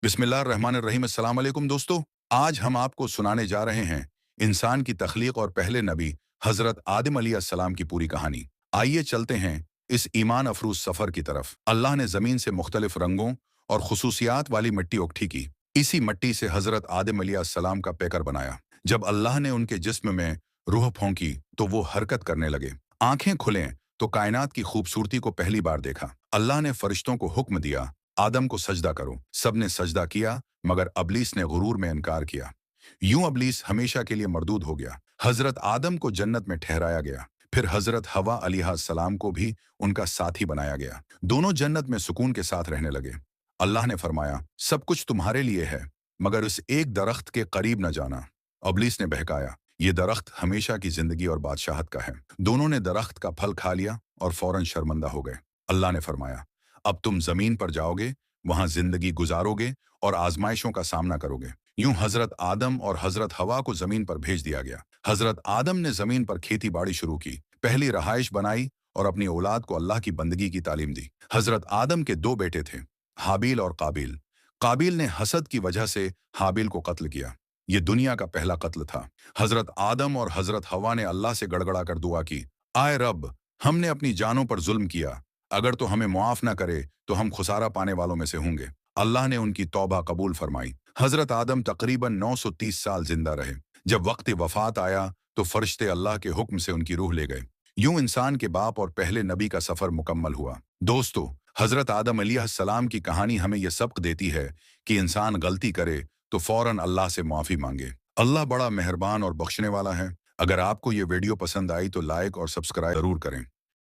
बिस्मिल्लाहिर्रहमानिर्रहीम। अस्सलाम वालेकुम दोस्तों, आज हम आपको सुनाने जा रहे हैं इंसान की तख्लीक और पहले नबी हजरत आदम अलैहिस्सलाम की पूरी कहानी। आइए चलते हैं इस ईमान अफरूज सफर की तरफ। अल्लाह ने जमीन से मुख्तलिफ रंगों और खुसूसियात वाली मिट्टी उकठी की। इसी मिट्टी से हजरत आदम अलैहिस्सलाम का पैकर बनाया। जब अल्लाह ने उनके जिस्म में रूह फोंकी तो वो हरकत करने लगे। आंखें खुलें तो कायनात की खूबसूरती को पहली बार देखा। अल्लाह ने फरिश्तों को हुक्म दिया, आदम को सजदा करो। सबने सजदा किया मगर अबलीस ने गुरूर में इनकार किया। यूं अबलीस हमेशा के लिए मरदूद हो गया। हजरत आदम को जन्नत में ठहराया गया। फिर हजरत हवा अलैहिस्सलाम को भी उनका साथी बनाया गया। दोनों जन्नत में सुकून के साथ रहने लगे। अल्लाह ने फरमाया, सब कुछ तुम्हारे लिए है मगर उस एक दरख्त के करीब न जाना। अबलीस ने बहकाया, ये दरख्त हमेशा की जिंदगी और बादशाहत का है। दोनों ने दरख्त का फल खा लिया और फौरन शर्मिंदा हो गए। अल्लाह ने फरमाया, अब तुम जमीन पर जाओगे, वहां जिंदगी गुजारोगे और आजमाइशों का सामना करोगे। यूं हजरत आदम और हजरत हवा को जमीन पर भेज दिया गया। हजरत आदम ने जमीन पर खेती बाड़ी शुरू की, पहली रहाइश बनाई और अपनी औलाद को अल्लाह की बंदगी की तालीम दी। हजरत आदम के दो बेटे थे, हाबिल और काबिल। काबिल ने हसद की वजह से हाबिल को कत्ल किया। ये दुनिया का पहला कत्ल था। हजरत आदम और हजरत हवा ने अल्लाह से गड़गड़ा कर दुआ की, आए रब, हमने अपनी जानों पर जुल्म किया, अगर तो हमें मुआफ ना करे तो हम खुसारा पाने वालों में से होंगे। अल्लाह ने उनकी तौबा कबूल फरमाई। हजरत आदम तकरीबन 930 साल जिंदा रहे। जब वक्त वफात आया तो फरिश्ते अल्लाह के हुक्म से उनकी रूह ले गए। यूं इंसान के बाप और पहले नबी का सफर मुकम्मल हुआ। दोस्तों, हजरत आदम अलैहिस्सलाम की कहानी हमें यह सबक देती है कि इंसान गलती करे तो फौरन अल्लाह से माफी मांगे। अल्लाह बड़ा मेहरबान और बख्शने वाला है। अगर आपको ये वीडियो पसंद आई तो लाइक और सब्सक्राइब जरूर करें।